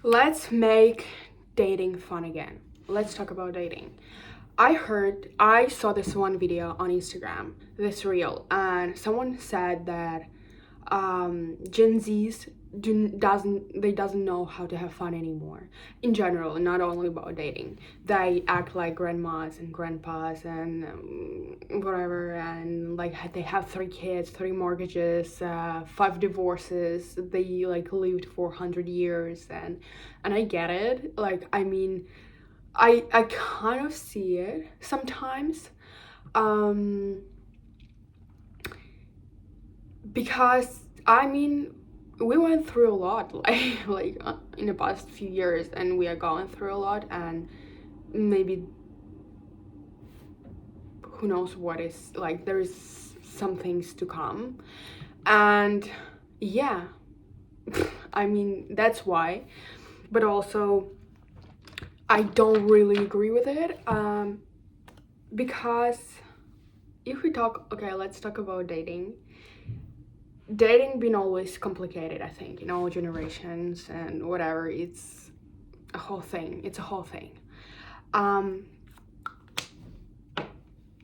Let's make dating fun again. Let's talk about dating. I saw this one video on Instagram, this reel, and someone said that Gen Zs doesn't know how to have fun anymore. In general, not only about dating. They act like grandmas and grandpas and whatever, and like they have 3 kids, 3 mortgages, 5 divorces. They like lived for 100 years, and I get it. Like, I mean, I kind of see it sometimes. Um, because I mean, we went through a lot, in the past few years, and we are going through a lot, and maybe who knows what is like. There's some things to come, and yeah, I mean that's why. But also, I don't really agree with it, because if we talk, okay, let's talk about dating. Dating been always complicated, I think, in all generations and whatever. It's a whole thing. It's a whole thing. Um,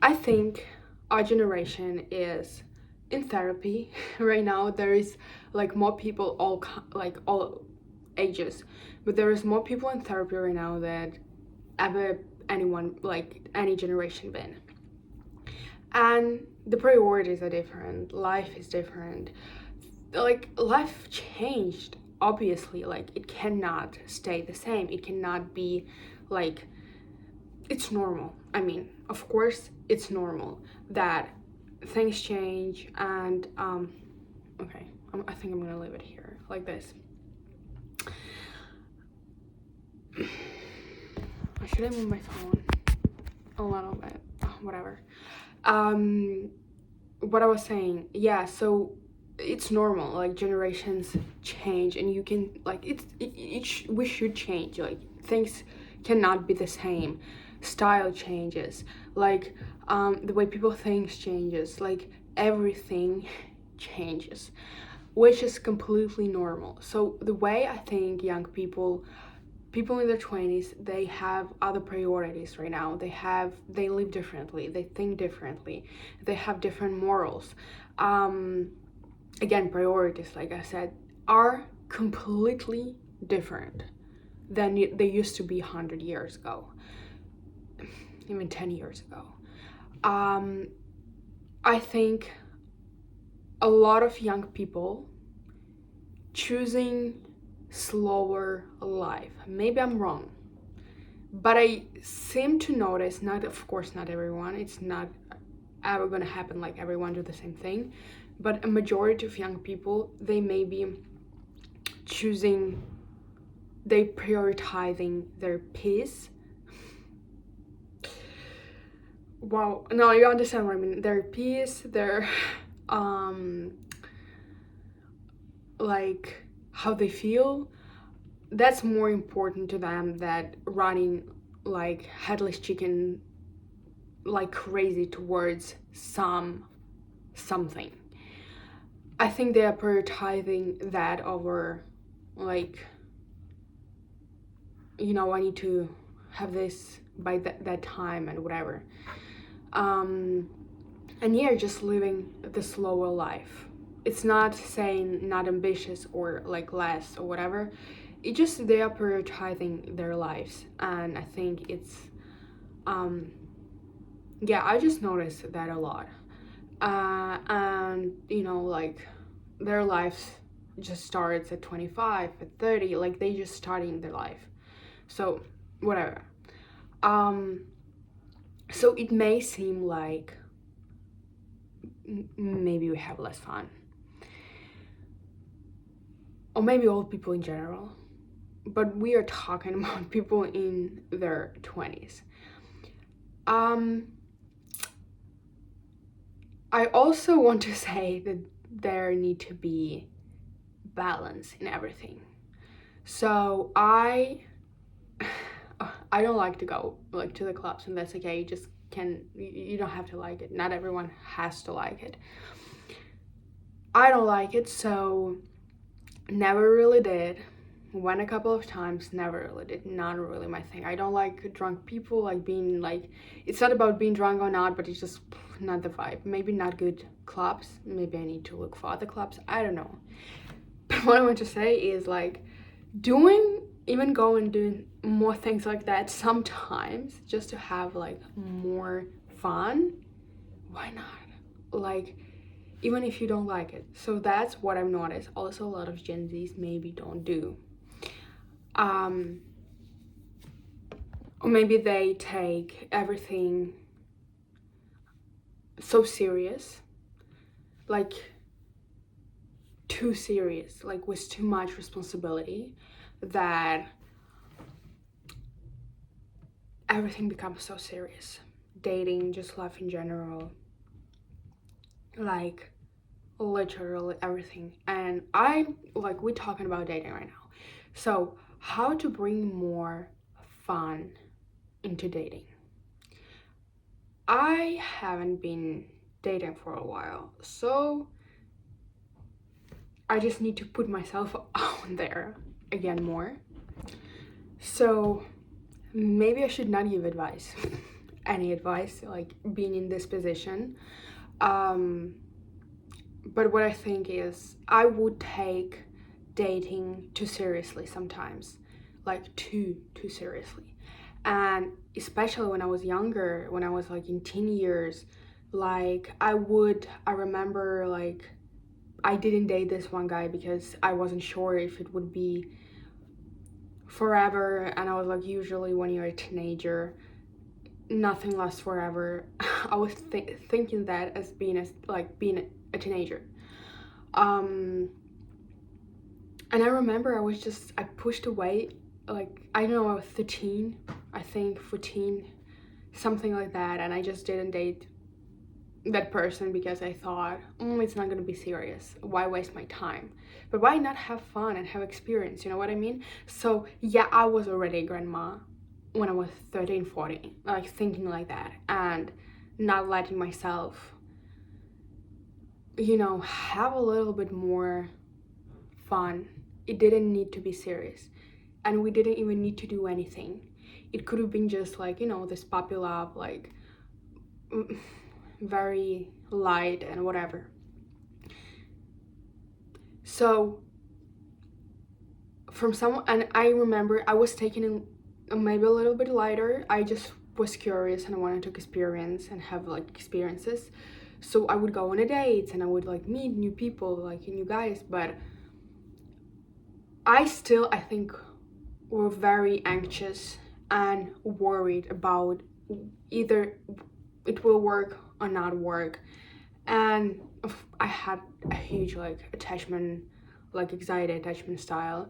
I think our generation is in therapy right now. There is like more people, all ages, but there is more people in therapy right now than ever anyone, like any generation been. And the priorities are different. Life is different. Like, life changed, obviously. Like, it cannot stay the same. It cannot be like, it's normal. I mean, of course it's normal that things change. And okay, I think I'm gonna leave it here like this. Should I move my phone a little bit? Oh, whatever. What I was saying, yeah, so it's normal, like generations change, and you can like we should change. Like, things cannot be the same. Style changes, like the way people think changes, like everything changes, which is completely normal. So the way I think young people in their 20s, they have other priorities right now. They live differently, they think differently, they have different morals. Again, priorities, like I said, are completely different than they used to be 100 years ago, even 10 years ago. I think a lot of young people choosing slower life. Maybe I'm wrong, but I seem to notice, not of course not everyone, it's not ever gonna happen like everyone do the same thing, but a majority of young people, they may be prioritizing their peace. Wow, no, you understand what I mean. Their peace, their like how they feel, that's more important to them than running like headless chicken like crazy towards something. I think they are prioritizing that over, like, I need to have this by that time and whatever. And yeah, just living the slower life. It's not saying not ambitious or like less or whatever. It just, they are prioritizing their lives, and I think it's yeah, I just noticed that a lot. And like, their lives just starts at 25, at 30, like they just starting their life. So whatever. So it may seem like maybe we have less fun, or maybe old people in general, but we are talking about people in their 20s. I also want to say that there need to be balance in everything. So I don't like to go like to the clubs, and that's okay. You don't have to like it. Not everyone has to like it. I don't like it, so never really did. went a couple of times, never really did, not really my thing. I don't like drunk people, like being like, it's not about being drunk or not, but it's just not the vibe. Maybe not good clubs, maybe I need to look for other clubs, I don't know. But what I want to say is like even go and doing more things like that sometimes, just to have like more fun. Why not? Like, even if you don't like it. So that's what I've noticed. Also, a lot of Gen Zs maybe don't do. Or maybe they take everything so serious, like too serious, like with too much responsibility, that everything becomes so serious. Dating, just life in general, like literally everything. And we're talking about dating right now. So how to bring more fun into dating. I haven't been dating for a while, so I just need to put myself out there again more. So maybe I should not give advice, any advice, like being in this position. But what I think is I would take dating too seriously sometimes, like too seriously. And especially when I was younger, when I was like in teen years, like I remember like I didn't date this one guy because I wasn't sure if it would be forever. And I was like, usually when you're a teenager, nothing lasts forever. I was thinking that as being a teenager. And I remember I pushed away, like, I don't know, I was 13, I think 14, something like that, and I just didn't date that person because I thought, it's not gonna be serious. Why waste my time? But why not have fun and have experience, you know what I mean? So yeah, I was already a grandma when I was 13, 14, like thinking like that and not letting myself, have a little bit more fun. It didn't need to be serious, and we didn't even need to do anything. It could have been just like, this puppy love, like very light and whatever. So from someone, and I remember I was taking it maybe a little bit lighter. I just was curious and I wanted to experience and have like experiences. So I would go on a date and I would like meet new people, like new guys, but I think were very anxious and worried about either it will work or not work. And I had a huge like attachment, like anxiety attachment style,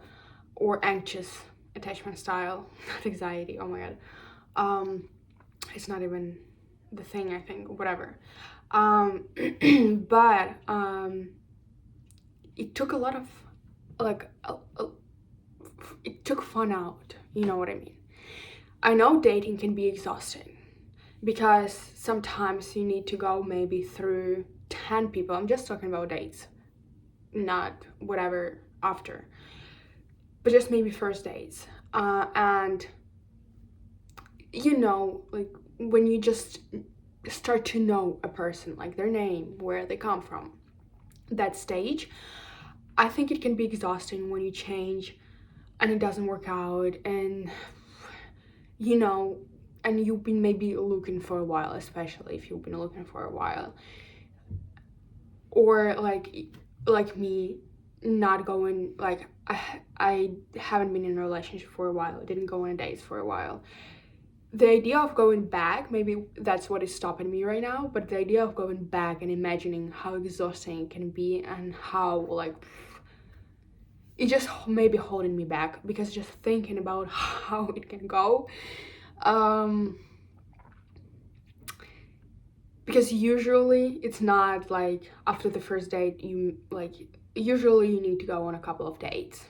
or anxious attachment style, not anxiety, oh my god. It's not even the thing, I think, whatever. But it took a lot of like it took fun out, you know what I mean? I know dating can be exhausting because sometimes you need to go maybe through 10 people. I'm just talking about dates, not whatever after, but just maybe first dates. And like when you just start to know a person, like their name, where they come from, that stage, I think it can be exhausting when you change and it doesn't work out, and and you've been maybe looking for a while, especially if you've been looking for a while, or like me, not going, like I haven't been in a relationship for a while, I didn't go on dates for a while. The idea of going back, maybe that's what is stopping me right now, but the idea of going back and imagining how exhausting it can be and how like it just may be holding me back, because just thinking about how it can go, because usually it's not like after the first date usually you need to go on a couple of dates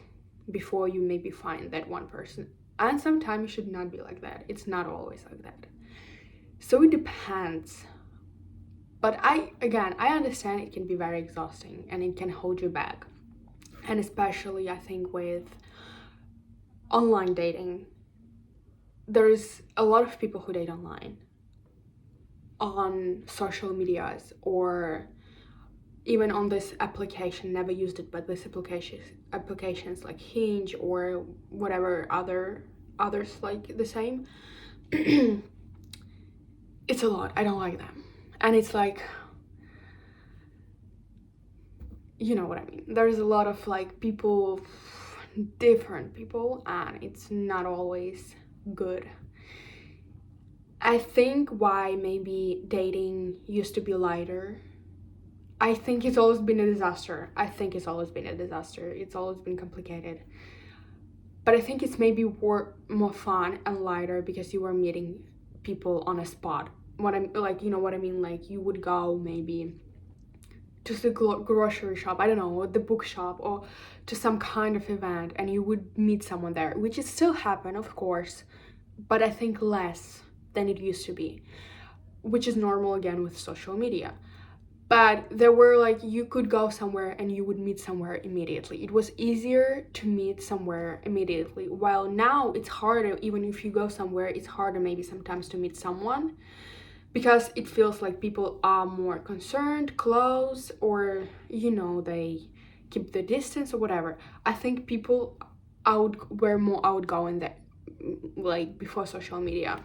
before you maybe find that one person, and sometimes it should not be like that. It's not always like that, so it depends. But I understand it can be very exhausting and it can hold you back, and especially I think with online dating, there's a lot of people who date online on social medias, or even on this application, never used it, but this applications like Hinge or whatever others like the same. It's a lot. I don't like them. And it's like, you know what I mean. There's a lot of like people, different people, and it's not always good. I think why maybe dating used to be lighter, I think it's always been a disaster. It's always been complicated. But I think it's maybe more fun and lighter because you were meeting people on a spot. What I'm like, you know what I mean? Like you would go maybe to the grocery shop, I don't know, or the bookshop, or to some kind of event, and you would meet someone there, which is still happen, of course, but I think less than it used to be, which is normal again with social media. But there were like, you could go somewhere and you would meet somewhere immediately. It was easier to meet somewhere immediately, while now it's harder. Even if you go somewhere, it's harder maybe sometimes to meet someone, because it feels like people are more concerned, close, or you know, they keep the distance or whatever. I think people were more outgoing that like before social media,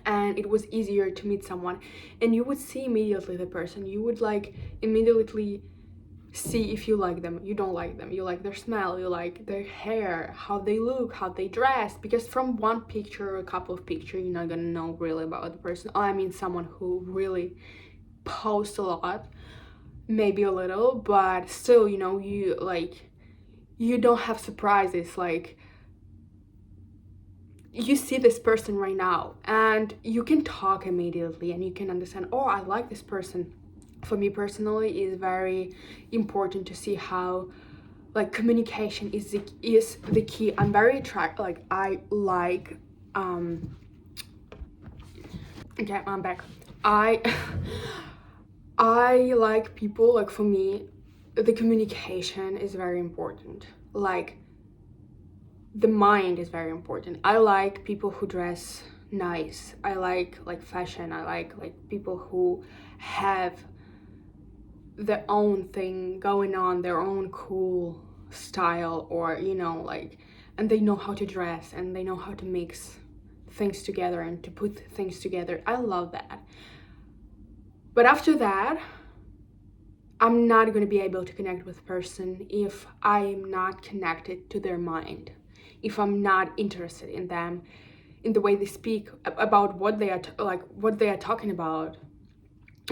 and it was easier to meet someone, and you would see immediately the person. You would like immediately see if you like them, you don't like them, you like their smell, you like their hair, how they look, how they dress, because from one picture or a couple of pictures you're not gonna know really about the person. I mean, someone who really posts a lot, maybe a little, but still, you know, you don't have surprises. Like you see this person right now and you can talk immediately and you can understand, oh, I like this person. For me personally, is very important to see how like communication is the key. I'm very like I like okay, I'm back. I I like people, like for me the communication is very important. Like the mind is very important. I like people who dress nice. I like fashion. I like people who have their own thing going on, their own cool style, or you know, like, and they know how to dress and they know how to mix things together and to put things together. I love that. But after that, I'm not going to be able to connect with a person if I am not connected to their mind, if I'm not interested in them, in the way they speak, about what they are what they are talking about,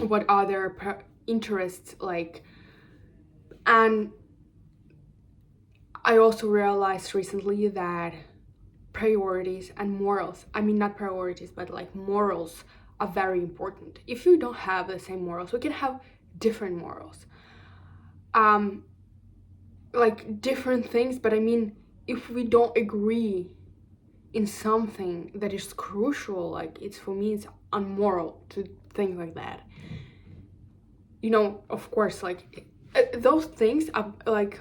what are their interests like. And I also realized recently that priorities and morals, I mean not priorities, but like morals, are very important. If you don't have the same morals, we can have different morals, like different things, but I mean, if we don't agree in something that is crucial, like it's, for me it's unmoral to think like that, you know. Of course, like those things are like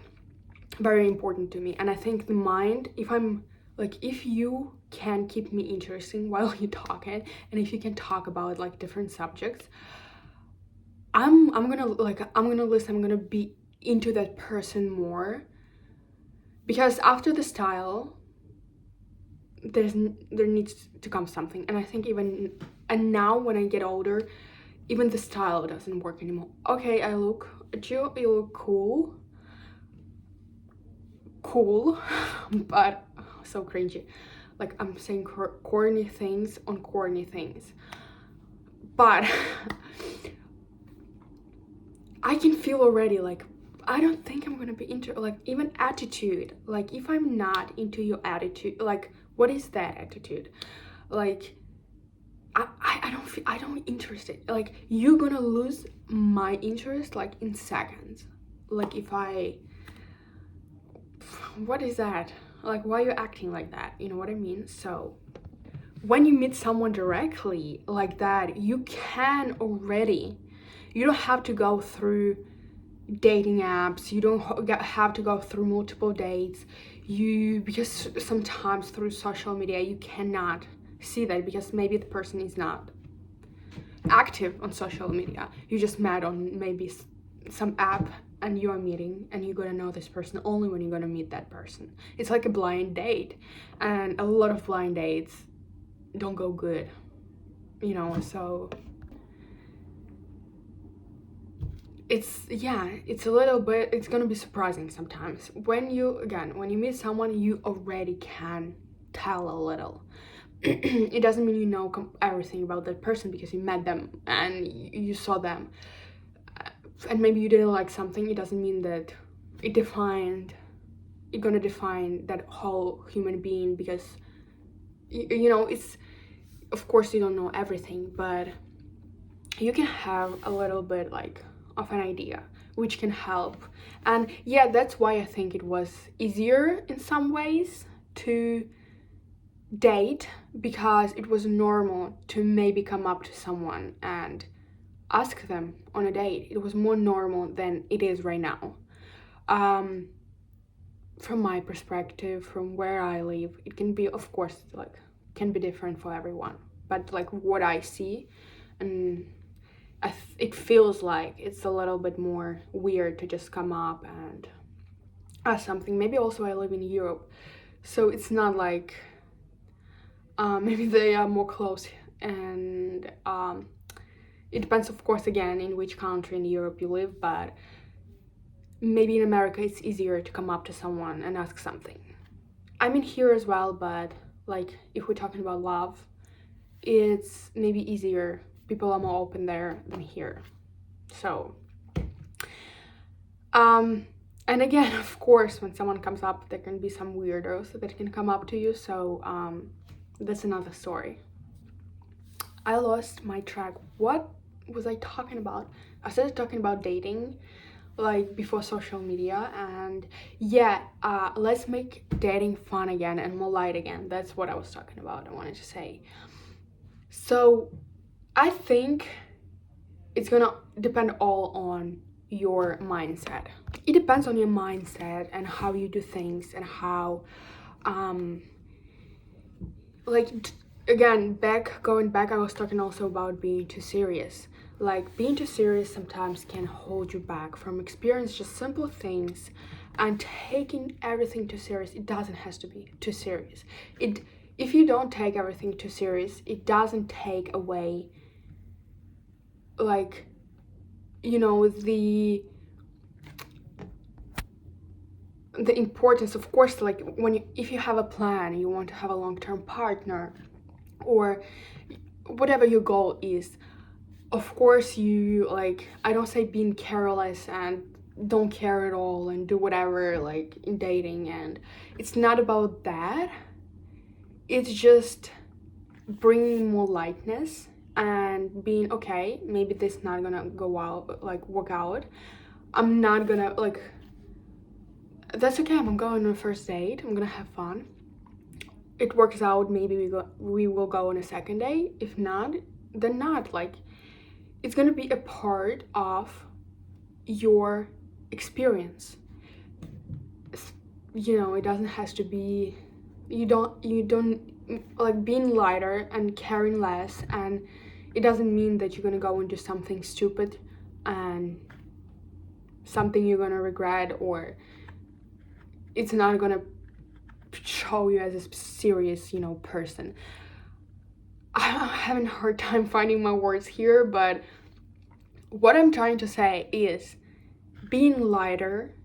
very important to me. And I think the mind, if you can keep me interesting while you're talking, and if you can talk about like different subjects, I'm gonna listen, I'm gonna be into that person more, because after the style there needs to come something. And I think and now when I get older, even the style doesn't work anymore. Okay, I look at you, you look cool, but so cringy. Like I'm saying corny things on corny things, but I can feel already, like I don't think I'm gonna be into, like, even attitude. Like if I'm not into your attitude, like what is that attitude? Like I don't interested. Like you're gonna lose my interest like in seconds. Like if what is that? Like why are you acting like that? You know what I mean? So when you meet someone directly like that, you don't have to go through dating apps, you don't have to go through multiple dates. because sometimes through social media you cannot see that, because maybe the person is not active on social media. You just met on maybe some app and you are meeting, and you're gonna know this person only when you're gonna meet that person. It's like a blind date, and a lot of blind dates don't go good, so it's a little bit, it's gonna be surprising sometimes when you meet someone. You already can tell a little. It doesn't mean you know everything about that person because you met them and you saw them, and maybe you didn't like something. It doesn't mean that it's gonna define that whole human being, because it's, of course you don't know everything, but you can have a little bit like of an idea, which can help. And yeah, that's why I think it was easier in some ways to date, because it was normal to maybe come up to someone and ask them on a date. It was more normal than it is right now. From my perspective, from where I live, it can be, of course, like, can be different for everyone, but like what I see, and it feels like it's a little bit more weird to just come up and ask something. Maybe also I live in Europe, so it's not like maybe they are more close, and it depends, of course, again, in which country in Europe you live, but maybe in America it's easier to come up to someone and ask something. I mean, here as well, but like if we're talking about love, it's maybe easier. People are more open there than here. So, and again, of course, when someone comes up, there can be some weirdos that can come up to you. So, that's another story. I lost my track. What was I talking about? I started talking about dating, like before social media, and yeah, let's make dating fun again and more light again. That's what I was talking about. I wanted to say. So, I think it's gonna depend all on your mindset. It depends on your mindset and how you do things, and how again, going back, I was talking also about being too serious. Like, being too serious sometimes can hold you back from experience just simple things, and taking everything too serious. It doesn't have to be too serious. If you don't take everything too serious, it doesn't take away, like, the importance. Of course, like, if you have a plan, you want to have a long-term partner, or whatever your goal is, of course, you, like, I don't say being careless and don't care at all and do whatever, like, in dating, and it's not about that. It's just bringing more lightness and being okay, maybe this is not gonna go out, like, work out. I'm not gonna, like, that's okay. I'm going on a first date. I'm gonna have fun. It works out, maybe we will go on a second date. If not, then not. Like, it's gonna be a part of your experience. It doesn't have to be, you don't like, being lighter and caring less, and it doesn't mean that you're gonna go and do something stupid and something you're gonna regret, or it's not gonna show you as a serious, person. I'm having a hard time finding my words here, but what I'm trying to say is being lighter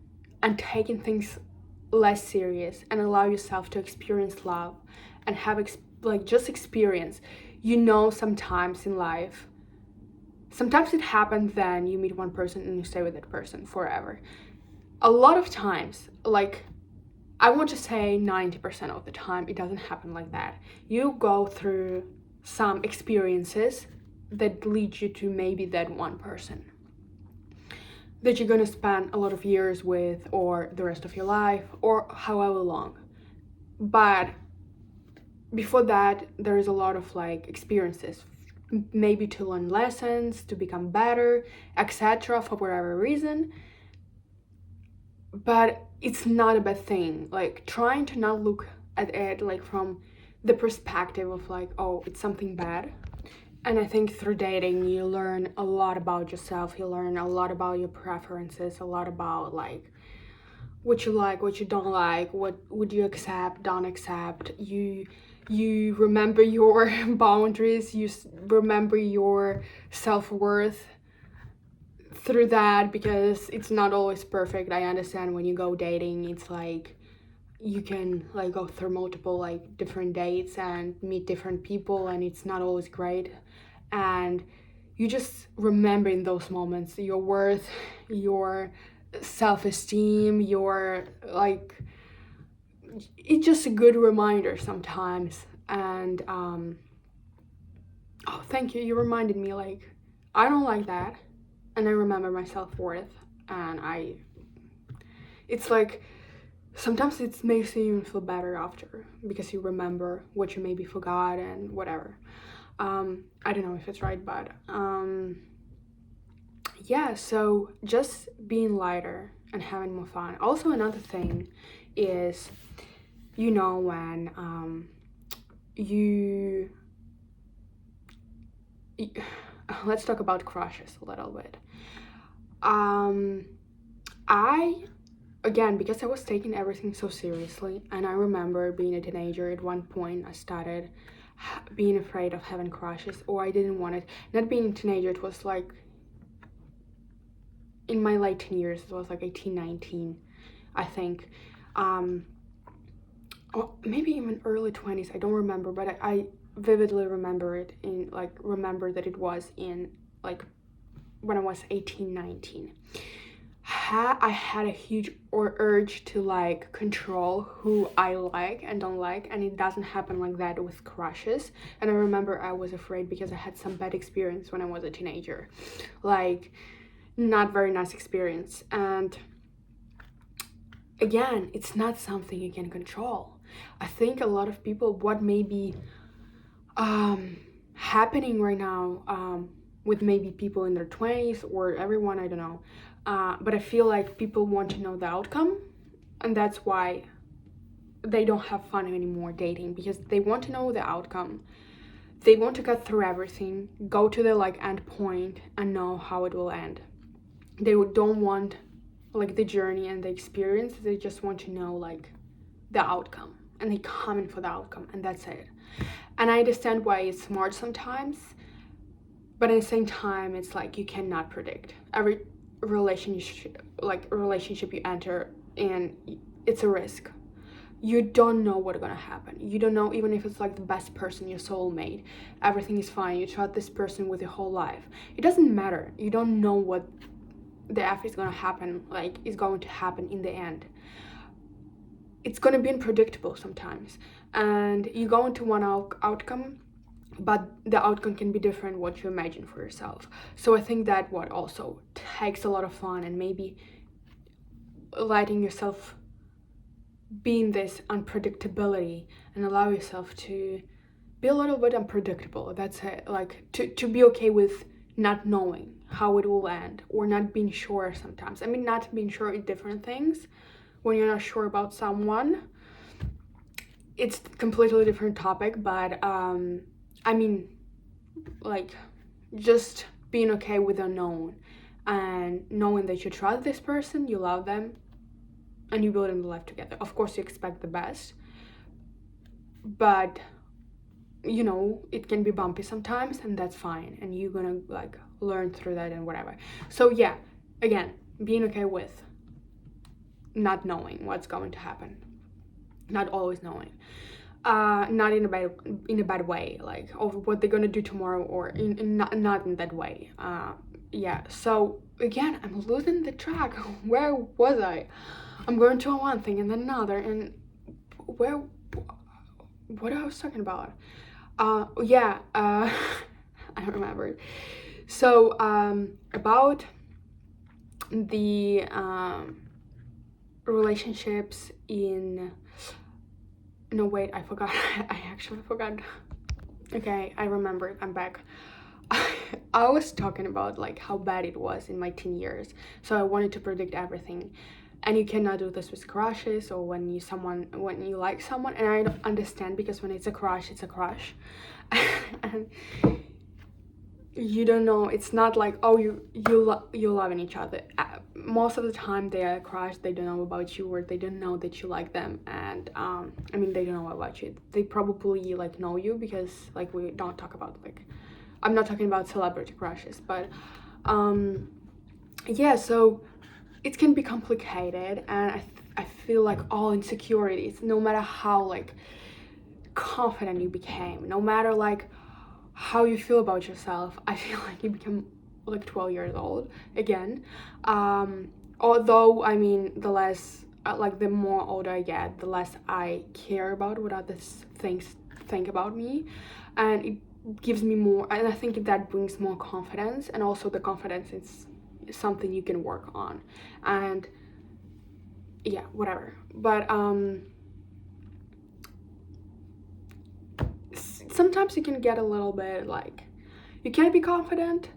and taking things less serious, and allow yourself to experience love and have just experience. Sometimes in life, sometimes it happens, then you meet one person and you stay with that person forever. A lot of times, like, I want to say 90% of the time, it doesn't happen like that. You go through some experiences that lead you to maybe that one person that you're gonna spend a lot of years with, or the rest of your life, or however long. But before that, there is a lot of, like, experiences, maybe to learn lessons, to become better, etc., for whatever reason. but it's not a bad thing. Like, trying to not look at it like from the perspective of like, oh, it's something bad. And I think through dating, you learn a lot about yourself. You learn a lot about your preferences, a lot about like what you like, what you don't like, what would you accept, don't accept. You remember your boundaries. You remember your self-worth through that, because it's not always perfect. I understand when you go dating, it's like you can like go through multiple like different dates and meet different people, and it's not always great. And you just remember in those moments your worth, your self-esteem, your like, it's just a good reminder sometimes. And oh, thank you, you reminded me, like, I don't like that, and I remember my self-worth. And it's like sometimes it makes you even feel better after, because you remember what you maybe forgot and whatever. I don't know if it's right, but yeah, so just being lighter and having more fun. Also, another thing is, you know, when you let's talk about crushes a little bit. I, again, because I was taking everything so seriously, and I remember being a teenager, at one point I started being afraid of having crushes, or I didn't want it. Not being a teenager, it was like in my late teen years. It was like 18, 19, I think. Or maybe even early 20s, I don't remember, but I vividly remember it in like, remember that it was in like when I was 18, 19. I had a huge urge to like control who I like and don't like, and it doesn't happen like that with crushes. And I remember I was afraid because I had some bad experience when I was a teenager, like not very nice experience. And again, it's not something you can control. I think a lot of people, what may be happening right now with maybe people in their 20s or everyone, I don't know, but I feel like people want to know the outcome, and that's why they don't have fun anymore dating, because they want to know the outcome. They want to cut through everything, go to the like end point, and know how it will end. They don't want like the journey and the experience. They just want to know like the outcome, and they come in for the outcome, and that's it. And I understand why it's smart sometimes, but at the same time, it's like you cannot predict every relationship you enter in. It's a risk. You don't know what's gonna happen. You don't know, even if it's like the best person, your soulmate, everything is fine, you trust this person with your whole life, it doesn't matter. You don't know what the F is gonna happen, like is going to happen in the end. It's gonna be unpredictable sometimes, and you go into one outcome, but the outcome can be different what you imagine for yourself. So I think that what also takes a lot of fun, and maybe letting yourself be in this unpredictability and allow yourself to be a little bit unpredictable. That's it. Like to be okay with not knowing how it will end, or not being sure sometimes. I mean, not being sure is different things. When you're not sure about someone, it's completely different topic, but I mean, like, just being okay with the unknown, and knowing that you trust this person, you love them, and you build a life together. Of course, you expect the best, but you know, it can be bumpy sometimes, and that's fine, and you're gonna like learn through that and whatever. So yeah, again, being okay with not knowing what's going to happen, not always knowing, not in a bad way, like of what they're gonna do tomorrow, or not in that way. Yeah, so again, I'm losing the track. Where was I? I'm going to one thing and then another, and what I was talking about. Yeah, I don't remember. So about the relationships in, no wait, I forgot. I actually forgot. Okay, I remember, I'm back. I was talking about like how bad it was in my teen years, so I wanted to predict everything. And you cannot do this with crushes or when you like someone. And I don't understand, because when it's a crush, it's a crush. And you don't know, it's not like, oh, you're loving each other. Most of the time they are a crush, they don't know about you, or they don't know that you like them. And I mean, they don't know about you, they probably like know you, because like we don't talk about, like, I'm not talking about celebrity crushes, but yeah, so it can be complicated. And I feel like all insecurities, no matter how like confident you became, no matter like how you feel about yourself, I feel like you become like 12 years old again. Although, I mean, the less like the more older I get, the less I care about what others think about me. And it gives me more, and I think that brings more confidence. And also the confidence is something you can work on. And yeah, whatever. But sometimes you can get a little bit like, you can't be confident,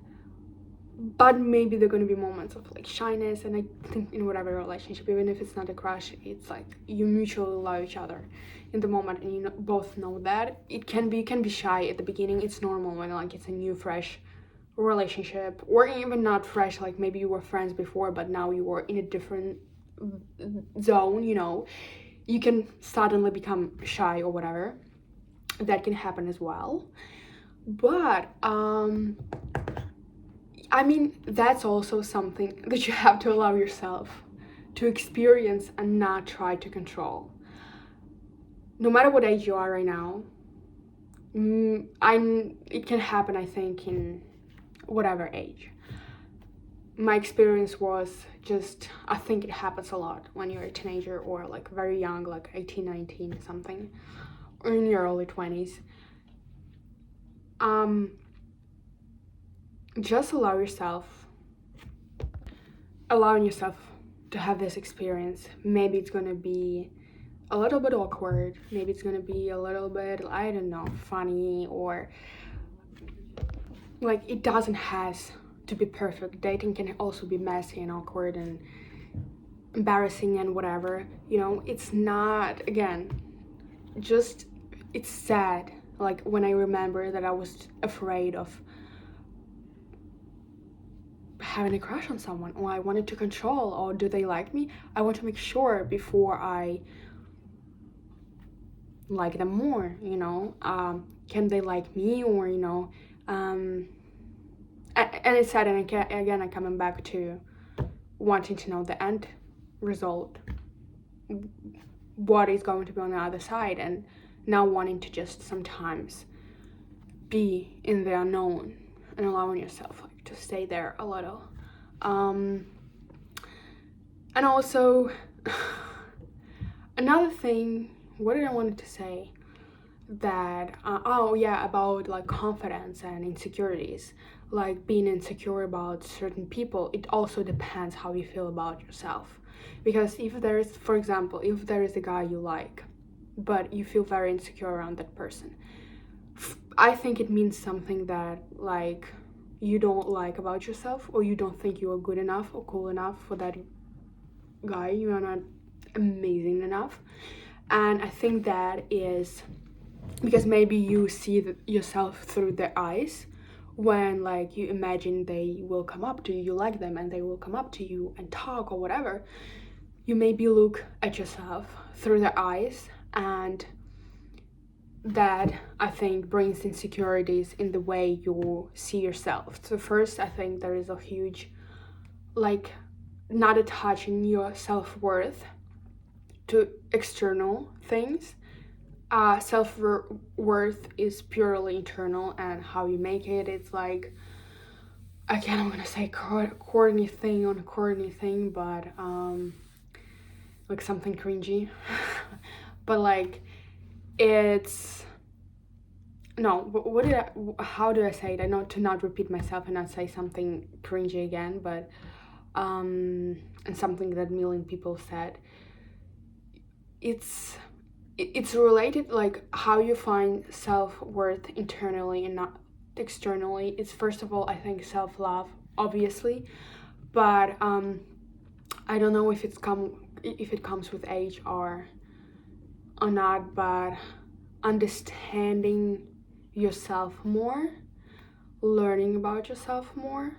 but maybe there are going to be moments of like shyness. And I think in whatever relationship, even if it's not a crush, it's like you mutually love each other in the moment, and you both know that. You can be shy at the beginning. It's normal when like it's a new fresh relationship, or even not fresh, like maybe you were friends before but now you were in a different zone, you can suddenly become shy or whatever. That can happen as well. But I mean, that's also something that you have to allow yourself to experience and not try to control. No matter what age you are right now, it can happen, I think, in whatever age. My experience was just, I think it happens a lot when you're a teenager or like very young, like 18, 19, something, or in your early 20s. Just allowing yourself to have this experience. Maybe it's gonna be a little bit awkward, maybe it's gonna be a little bit, I don't know, funny, or like, it doesn't have to be perfect. Dating can also be messy and awkward and embarrassing and whatever, it's not, again, just, it's sad. Like when I remember that I was afraid of having a crush on someone, or I wanted to control, or do they like me? I want to make sure before I like them more, can they like me, or and it's sad. And again, I'm coming back to wanting to know the end result, what is going to be on the other side, and now wanting to just sometimes be in the unknown and allowing yourself like to stay there a little. And also another thing, what did I wanted to say? That about like confidence and insecurities, like being insecure about certain people. It also depends how you feel about yourself, because if there is, for example, if there is a guy you like but you feel very insecure around that person, I think it means something that like you don't like about yourself, or you don't think you are good enough or cool enough for that guy. You are not amazing enough. And I think that is because maybe you see yourself through their eyes, when like you imagine they will come up to you, you like them, and they will come up to you and talk or whatever. You maybe look at yourself through their eyes, and that, I think, brings insecurities in the way you see yourself. So first, I think there is a huge, like, not attaching your self-worth to external things. Self-worth is purely internal, and how you make it, it's like, again, I'm gonna say corny thing, but like something cringy. But like, it's no, how do I say it? I know to not repeat myself and not say something cringy again, but and something that a million people said. It's related, like how you find self-worth internally and not externally. It's first of all, I think, self-love, obviously, but I don't know if it comes with age or not, but understanding yourself more, learning about yourself more,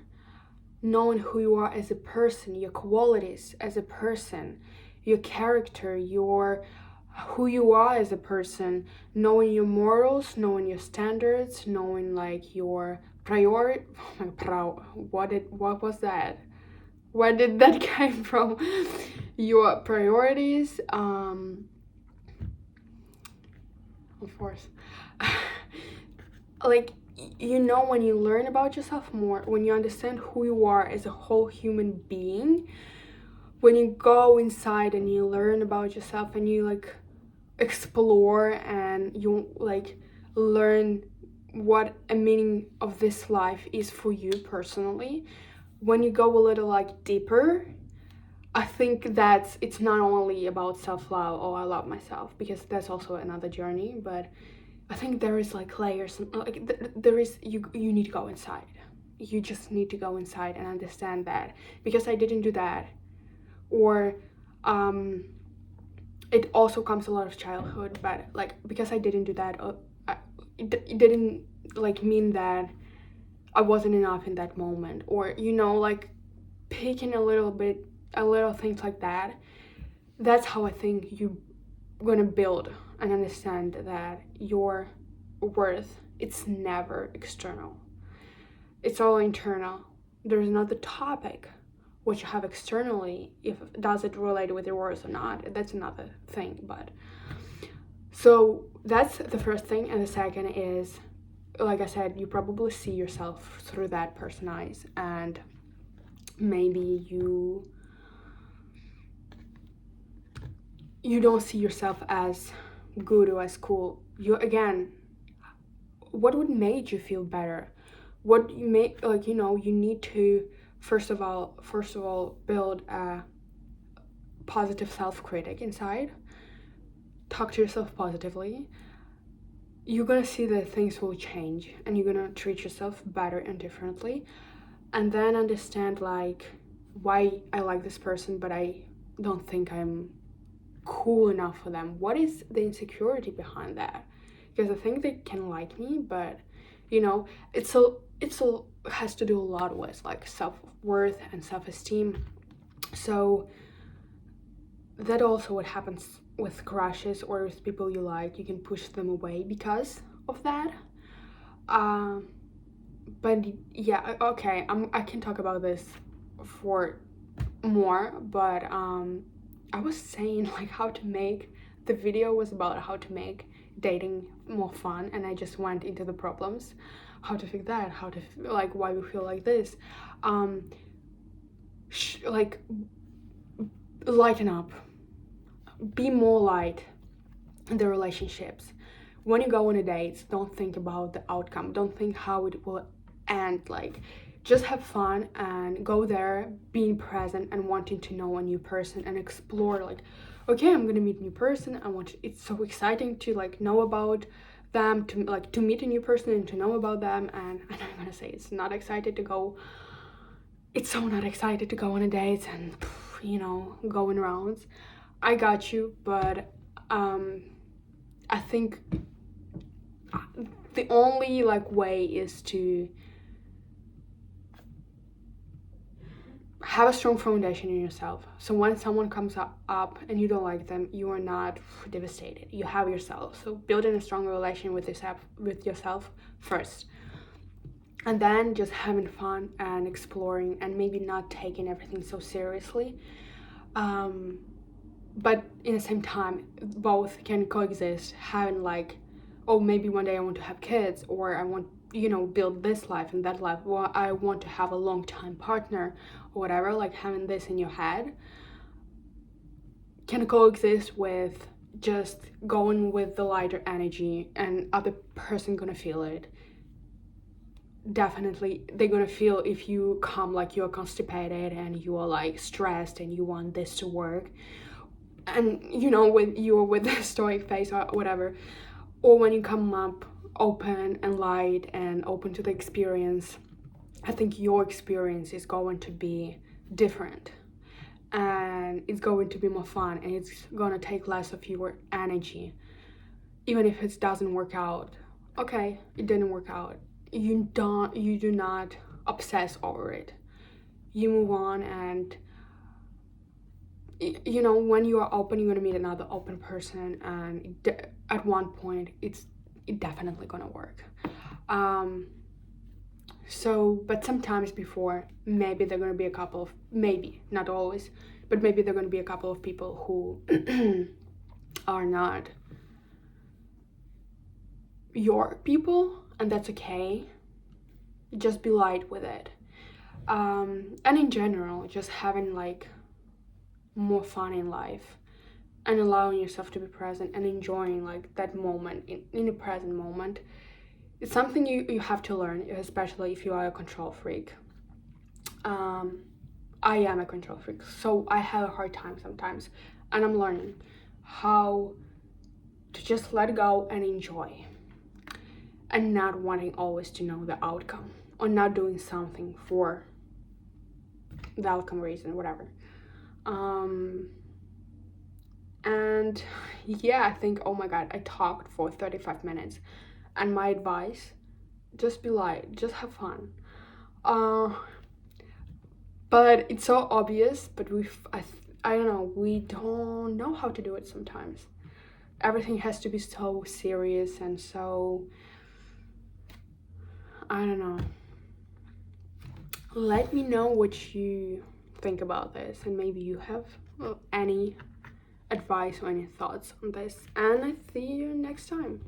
knowing who you are as a person, your qualities as a person, your character, who you are as a person, knowing your morals, knowing your standards, knowing like your priority. What was that? Where did that come from? Your priorities, of course. Like, you know, when you learn about yourself more, when you understand who you are as a whole human being, when you go inside and you learn about yourself and you like explore and you like learn what a meaning of this life is for you personally, when you go a little like deeper, I think that it's not only about self-love or I love myself, because that's also another journey, but I think there is like layers, like there is, you need to go inside. You just need to go inside and understand that, because I didn't do that. Or it also comes a lot of childhood, but like because I didn't do that, it didn't like mean that I wasn't enough in that moment, or you know, like picking a little things like that. That's how I think you're gonna build and understand that your worth, it's never external, it's all internal. There's another topic what you have externally, if does it relate with your worth or not, that's another thing. But so that's the first thing. And the second is, like I said, you probably see yourself through that person's eyes, and maybe you don't see yourself as good or as cool. You, again, what would make you feel better? What you make, like, you know, you need to first of all build a positive self-critic inside. Talk to yourself positively. You're gonna see that things will change and you're gonna treat yourself better and differently. And then understand like why I like this person but I don't think I'm cool enough for them. What is the insecurity behind that? Because I think they can like me, but you know, it's has to do a lot with like self-worth and self-esteem. So that also what happens with crushes or with people you like. You can push them away because of that. But yeah, okay, I can talk about this for more, but I was saying like how to make, the video was about how to make dating more fun, and I just went into the problems, how to fix that, how to like why we feel like this. Like lighten up, be more light in the relationships. When you go on a date, don't think about the outcome, don't think how it will end. Like just have fun and go there being present and wanting to know a new person and explore, like, okay, I'm gonna meet a new person, it's so exciting to like know about them, to meet a new person and to know about them. And I'm gonna say it's so not excited to go on a date and, you know, go in rounds. I got you, but I think the only like way is to have a strong foundation in yourself. So when someone comes up and you don't like them, you are not devastated. You have yourself. So building a strong relation with yourself first. And then just having fun and exploring and maybe not taking everything so seriously. But in the same time, both can coexist. Having like, oh, maybe one day I want to have kids, or I want, you know, build this life and that life, or I want to have a long-time partner or whatever. Like having this in your head can coexist with just going with the lighter energy, and other person gonna feel it. Definitely they're gonna feel if you come like you're constipated and you are like stressed and you want this to work, and you know, when you're with a stoic face or whatever, or when you come up open and light and open to the experience, I think your experience is going to be different. and it's going to be more fun, and it's gonna take less of your energy. Even if it doesn't work out, okay, it didn't work out. You do not obsess over it. You move on, and you know, when you are open, you're gonna meet another open person, and at one point it definitely gonna work. So, but sometimes before, maybe there are gonna be a couple of, maybe not always, but maybe there are gonna be a couple of people who are not your people, and that's okay. Just be light with it. And in general, just having like more fun in life, and allowing yourself to be present and enjoying like that moment in the present moment. It's something you have to learn, especially if you are a control freak. I am a control freak, so I have a hard time sometimes, and I'm learning how to just let go and enjoy, and not wanting always to know the outcome, or not doing something for the outcome reason, whatever. And yeah, I think, oh my god, I talked for 35 minutes, and my advice, just be light, just have fun. But it's so obvious, but I don't know, we don't know how to do it sometimes. Everything has to be so serious and so, I don't know. Let me know what you think about this, and maybe you have any advice or any thoughts on this, and I see you next time.